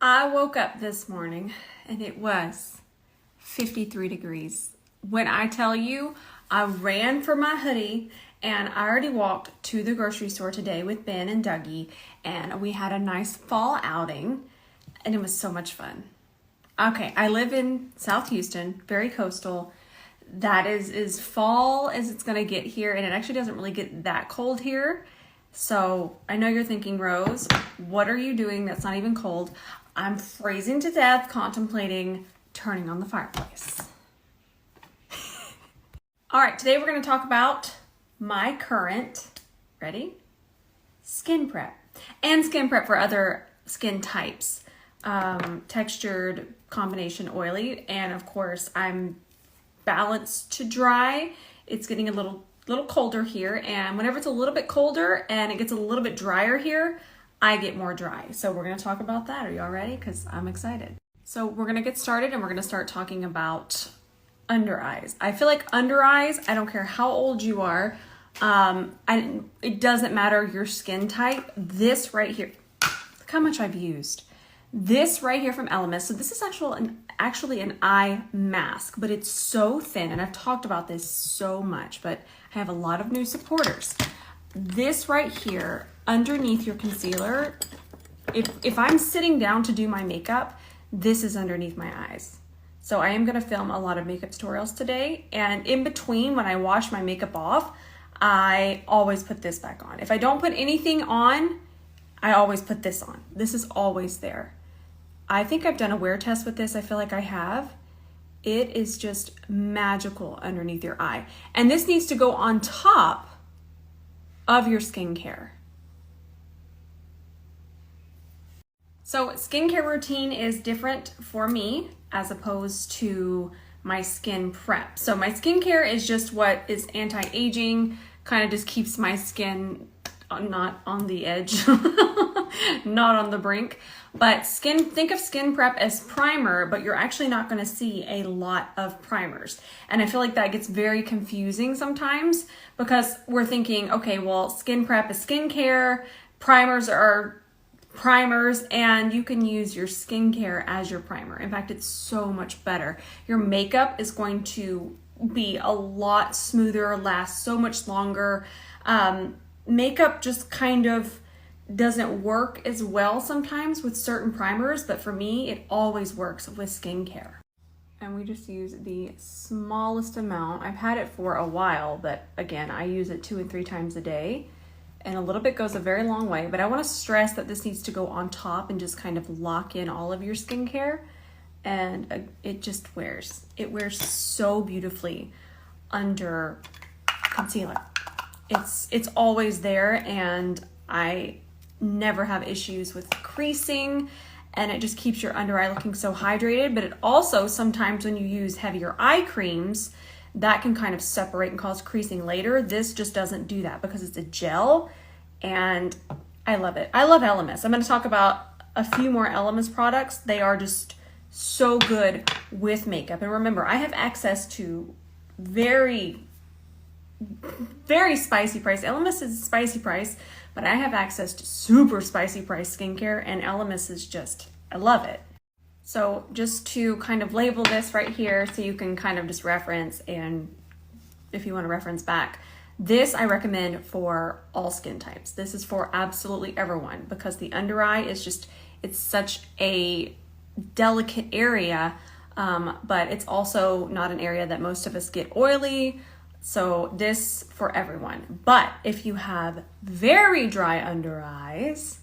I woke up this morning and it was 53 degrees. When I tell you, I ran for my hoodie and I already walked to the grocery store today with Ben and Dougie, and we had a nice fall outing and it was so much fun. Okay, I live in South Houston, very coastal. That is as fall as it's gonna get here, and it actually doesn't really get that cold here. So I know you're thinking, Rose, what are you doing that's not even cold? I'm freezing to death contemplating turning on the fireplace. All right, today we're going to talk about my current, ready? Skin prep. And skin prep for other skin types. Textured, combination oily, and of course I'm balanced to dry. It's getting a little colder here, and whenever it's a little bit colder and it gets a little bit drier here, I get more dry. So we're going to talk about that. Are y'all ready? Because I'm excited. So we're going to get started and we're going to start talking about under eyes. I feel like under eyes, I don't care how old you are. It doesn't matter your skin type. This right here, look how much I've used. This right here from Elemis. So this is actually an eye mask, but it's so thin. And I've talked about this so much, but I have a lot of new supporters. This right here, underneath your concealer, if I'm sitting down to do my makeup, this is underneath my eyes. So I am gonna film a lot of makeup tutorials today, and in between when I wash my makeup off, I always put this back on. If I don't put anything on, I always put this on. This is always there. I think I've done a wear test with this. I feel like I have. It is just magical underneath your eye. And this needs to go on top of your skincare. So skincare routine is different for me as opposed to my skin prep. So my skincare is just what is anti-aging, kind of just keeps my skin not on the edge, not on the brink. But think of skin prep as primer, but you're actually not going to see a lot of primers. And I feel like that gets very confusing sometimes because we're thinking, okay, well, skin prep is skincare, primers are primers, and you can use your skincare as your primer. In fact, it's so much better. Your makeup is going to be a lot smoother, last so much longer. Makeup just kind of doesn't work as well sometimes with certain primers, but for me, it always works with skincare. And we just use the smallest amount. I've had it for a while, but again, I use it 2 and 3 times a day, and a little bit goes a very long way. But I want to stress that this needs to go on top and just kind of lock in all of your skincare, and it just wears. It wears so beautifully under concealer. It's always there, and I never have issues with creasing, and it just keeps your under eye looking so hydrated. But it also, sometimes when you use heavier eye creams, that can kind of separate and cause creasing later. This just doesn't do that because it's a gel, and I love it. I love Elemis. I'm going to talk about a few more Elemis products. They are just so good with makeup. And remember, I have access to very spicy price. Elemis is a spicy price, but I have access to super spicy price skincare, and Elemis is just, I love it. So just to kind of label this right here so you can kind of just reference, and if you want to reference back, this I recommend for all skin types. This is for absolutely everyone because the under eye is just, it's such a delicate area, but it's also not an area that most of us get oily. So this for everyone. But if you have very dry under eyes,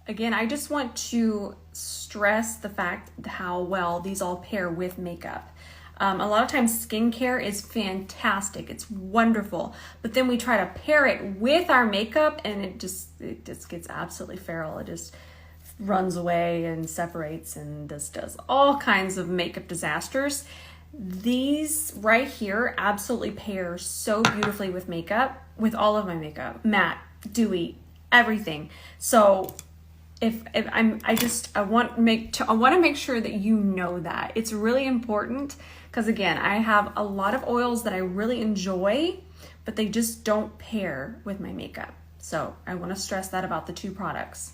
again, I just want to stress the fact how well these all pair with makeup. A lot of times skincare is fantastic. It's wonderful. But then we try to pair it with our makeup and it just gets absolutely feral. It just runs away and separates and just does all kinds of makeup disasters. These right here absolutely pair so beautifully with makeup, with all of my makeup, matte, dewy, everything. So I want to make sure that you know that it's really important because again, I have a lot of oils that I really enjoy, but they just don't pair with my makeup. So I want to stress that about the 2 products.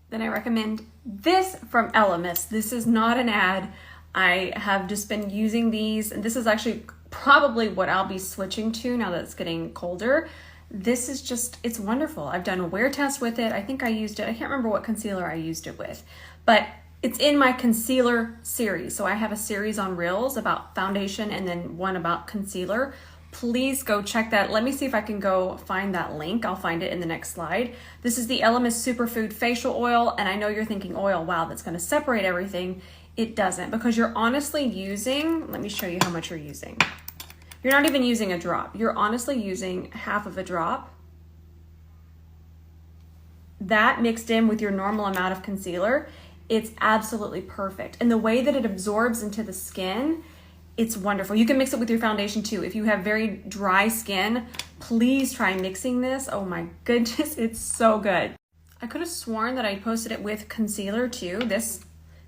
then I recommend this from Elemis. This is not an ad. I have just been using these, and this is actually probably what I'll be switching to now that it's getting colder. This is just, it's wonderful. I've done a wear test with it. I think I used it, I can't remember what concealer I used it with, but it's in my concealer series. So I have a series on Reels about foundation and then one about concealer. Please go check that. Let me see if I can go find that link. I'll find it in the next slide. This is the Elemis Superfood Facial Oil, and I know you're thinking oil, wow, that's gonna separate everything. It doesn't, because you're honestly using, let me show you how much you're using. You're not even using a drop. You're honestly using half of a drop. That mixed in with your normal amount of concealer, it's absolutely perfect. And the way that it absorbs into the skin, it's wonderful. You can mix it with your foundation too. If you have very dry skin, please try mixing this. Oh my goodness, it's so good. I could have sworn that I posted it with concealer too, this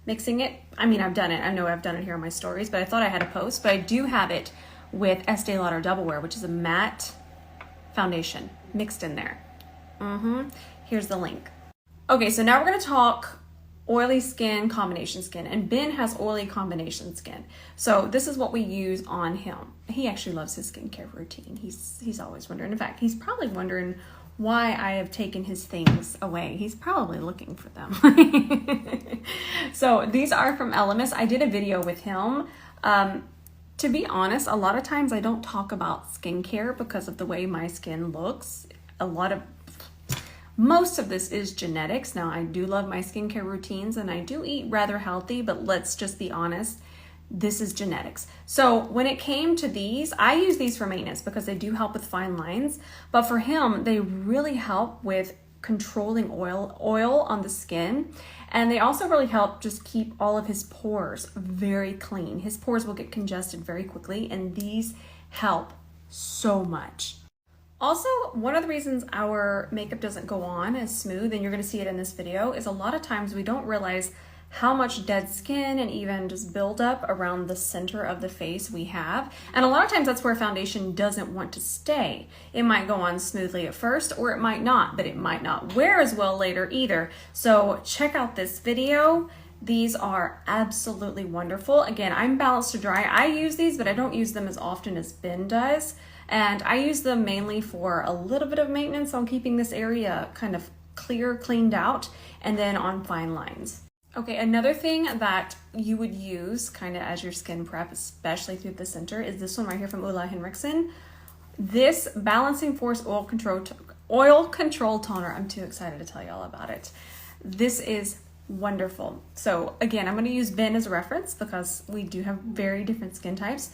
mixing it. I mean, I've done it. I know I've done it here on my stories, but I thought I had a post, but I do have it with Estee Lauder Double Wear, which is a matte foundation mixed in there. Here's the link. Okay, so now we're gonna talk oily skin, combination skin, and Ben has oily combination skin. So this is what we use on him. He actually loves his skincare routine. He's always wondering. In fact, he's probably wondering why I have taken his things away. He's probably looking for them. So these are from Elemis. I did a video with him. To be honest, a lot of times I don't talk about skincare because of the way my skin looks. Most of this is genetics. Now, I do love my skincare routines and I do eat rather healthy, but let's just be honest, this is genetics. So when it came to these, I use these for maintenance because they do help with fine lines, but for him, they really help with controlling oil on the skin. And they also really help just keep all of his pores very clean. His pores will get congested very quickly, and these help so much. Also, one of the reasons our makeup doesn't go on as smooth, and you're gonna see it in this video, is a lot of times we don't realize how much dead skin and even just buildup around the center of the face we have. And a lot of times that's where foundation doesn't want to stay. It might go on smoothly at first, or it might not, but it might not wear as well later either. So check out this video. These are absolutely wonderful. Again, I'm Balanced to Dry. I use these, but I don't use them as often as Ben does. And I use them mainly for a little bit of maintenance on keeping this area kind of clear, cleaned out, and then on fine lines. Okay, another thing that you would use kind of as your skin prep, especially through the center, is this one right here from Ole Henriksen. This Balancing Force Oil Control Toner. I'm too excited to tell you all about it. This is wonderful. So again, I'm going to use Ben as a reference because we do have very different skin types.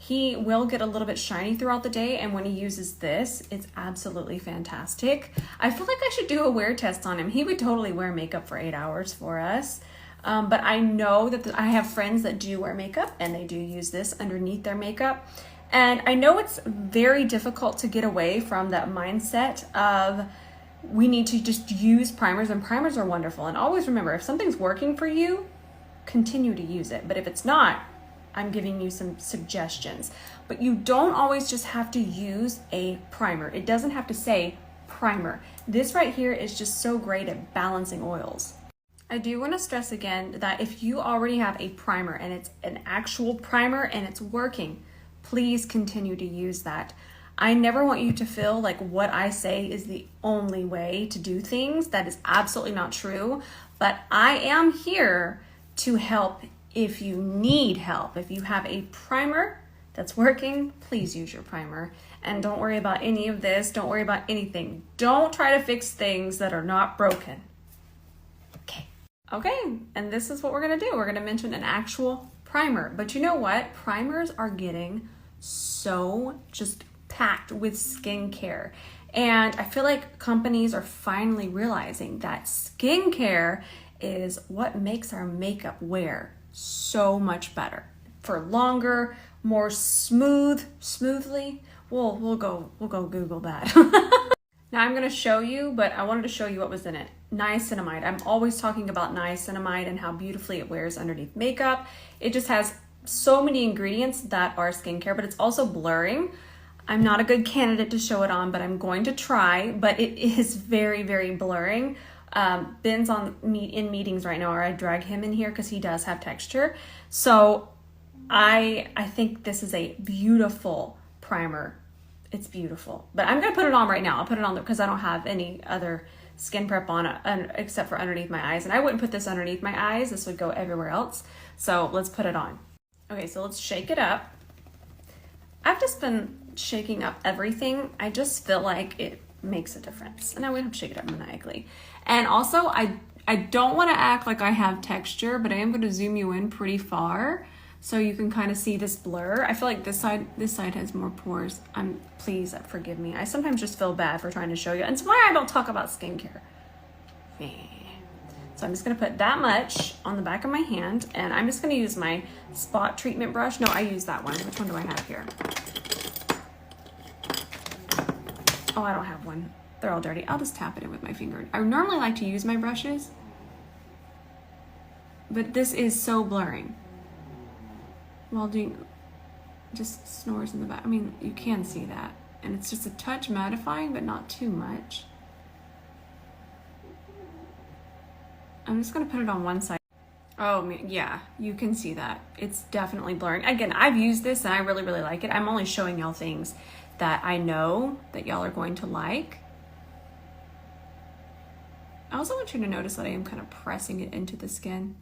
He will get a little bit shiny throughout the day, and when he uses this, it's absolutely fantastic. I feel like I should do a wear test on him. He would totally wear makeup for 8 hours for us. But I know that I have friends that do wear makeup, and they do use this underneath their makeup. And I know it's very difficult to get away from that mindset of we need to just use primers, and primers are wonderful. And always remember, if something's working for you, continue to use it. But if it's not, I'm giving you some suggestions. But you don't always just have to use a primer. It doesn't have to say primer. This right here is just so great at balancing oils. I do want to stress again that if you already have a primer and it's an actual primer and it's working, please continue to use that. I never want you to feel like what I say is the only way to do things. That is absolutely not true. But I am here to help if you need help. If you have a primer that's working, please use your primer. And don't worry about any of this. Don't worry about anything. Don't try to fix things that are not broken. Okay, and this is what we're gonna do. We're gonna mention an actual primer. But you know what? Primers are getting so just packed with skincare. And I feel like companies are finally realizing that skincare is what makes our makeup wear so much better, for longer, more smoothly. We'll go Google that. Now I'm going to show you, but I wanted to show you what was in it. Niacinamide. I'm always talking about niacinamide and how beautifully it wears underneath makeup. It just has so many ingredients that are skincare, but it's also blurring. I'm not a good candidate to show it on, but I'm going to try, but it is very, very blurring. Ben's in meetings right now, or I drag him in here because he does have texture. So I think this is a beautiful primer. It's beautiful, but I'm gonna put it on right now. I'll put it on there because I don't have any other skin prep on except for underneath my eyes, and I wouldn't put this underneath my eyes. This would go everywhere else. So let's put it on. Okay, so let's shake it up. I've just been shaking up everything. I just feel like it makes a difference, and I wouldn't have to shake it up maniacally. And also, I don't want to act like I have texture, but I am going to zoom you in pretty far so you can kind of see this blur. I feel like this side has more pores. Please forgive me. I sometimes just feel bad for trying to show you. And it's why I don't talk about skincare. So I'm just gonna put that much on the back of my hand, and I'm just gonna use my spot treatment brush. No, I use that one. Which one do I have here? Oh, I don't have one. They're all dirty. I'll just tap it in with my finger. I normally like to use my brushes, but this is so blurring. While doing, just snores in the back. I mean, you can see that. And it's just a touch mattifying, but not too much. I'm just gonna put it on one side. Oh man, yeah, you can see that. It's definitely blurring. Again, I've used this and I really, really like it. I'm only showing y'all things that I know that y'all are going to like. I also want you to notice that I am kind of pressing it into the skin.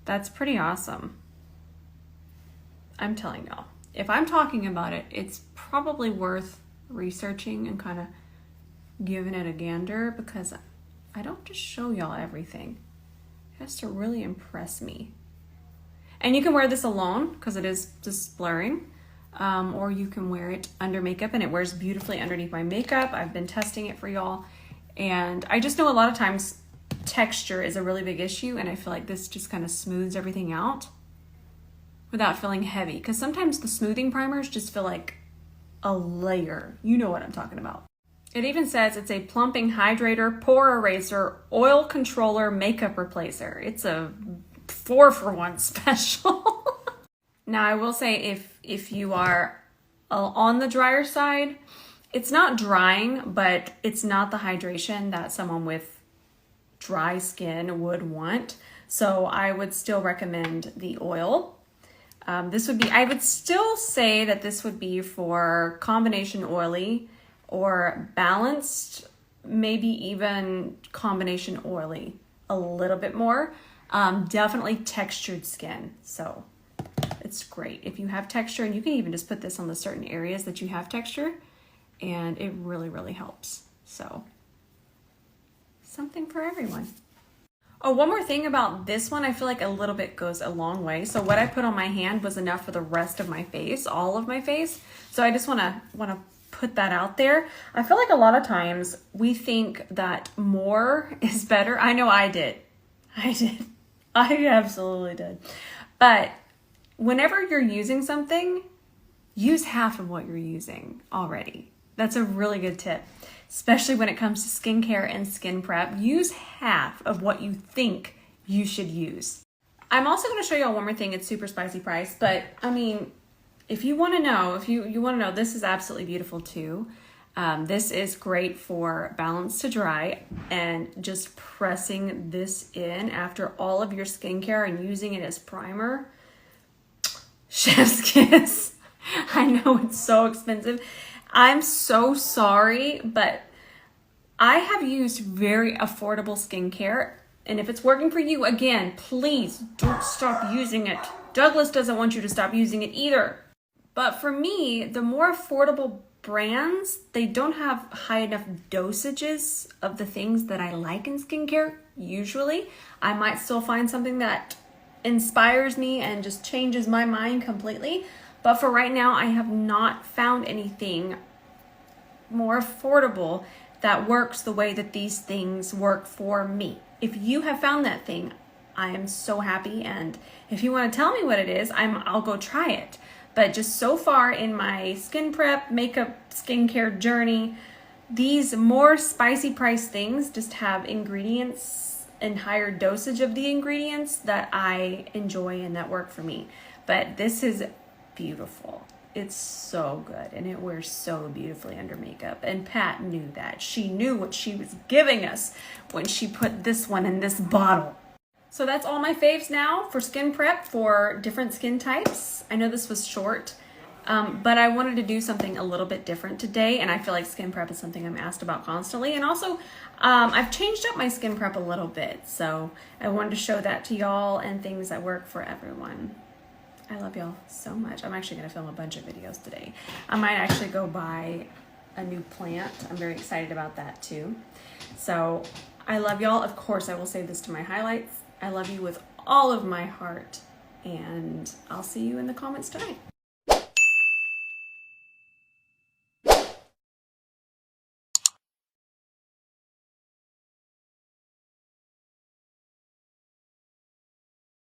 That's pretty awesome. I'm telling y'all, if I'm talking about it, it's probably worth researching and kind of giving it a gander, because I don't just show y'all everything. It has to really impress me. And you can wear this alone because it is just blurring, or you can wear it under makeup, and it wears beautifully underneath my makeup. I've been testing it for y'all, and I just know a lot of times texture is a really big issue, and I feel like this just kind of smooths everything out without feeling heavy, because sometimes the smoothing primers just feel like a layer. You know what I'm talking about. It even says it's a plumping hydrator, pore eraser, oil controller, makeup replacer. It's a 4-for-1 special. Now I will say, if you are on the drier side, it's not drying, but it's not the hydration that someone with dry skin would want. So I would still recommend the oil. This would be, I would still say that this would be for combination oily or balanced, maybe even combination oily a little bit more. Definitely textured skin. So it's great if you have texture, and you can even just put this on the certain areas that you have texture, and it really, really helps. So something for everyone. Oh, one more thing about this one, I feel like a little bit goes a long way. So what I put on my hand was enough for the rest of my face, all of my face. So I just want to put that out there. I feel like a lot of times we think that more is better. I know I did. I absolutely did. But whenever you're using something, use half of what you're using already. That's a really good tip, especially when it comes to skincare and skin prep. Use half of what you think you should use. I'm also going to show you all one more thing. It's super spicy price, but I mean, if you want to know, this is absolutely beautiful too. This is great for balance to dry, and just pressing this in after all of your skincare and using it as primer. Chef's kiss. I know it's so expensive. I'm so sorry, but I have used very affordable skincare, and if it's working for you, again, please don't stop using it. Douglas doesn't want you to stop using it either. But for me, the more affordable brands, they don't have high enough dosages of the things that I like in skincare. Usually, I might still find something that inspires me and just changes my mind completely. But for right now, I have not found anything more affordable that works the way that these things work for me. If you have found that thing, I am so happy. And if you want to tell me what it is, I'll go try it. But just so far in my skin prep, makeup, skincare journey, these more spicy price things just have ingredients and higher dosage of the ingredients that I enjoy and that work for me. But this is beautiful. It's so good, and it wears so beautifully under makeup. And Pat knew that. She knew what she was giving us when she put this one in this bottle. So that's all my faves now for skin prep for different skin types. I know this was short, but I wanted to do something a little bit different today, and I feel like skin prep is something I'm asked about constantly. And also, I've changed up my skin prep a little bit, so I wanted to show that to y'all and things that work for everyone. I love y'all so much. I'm actually going to film a bunch of videos today. I might actually go buy a new plant. I'm very excited about that too. So I love y'all. Of course, I will save this to my highlights. I love you with all of my heart, and I'll see you in the comments tonight.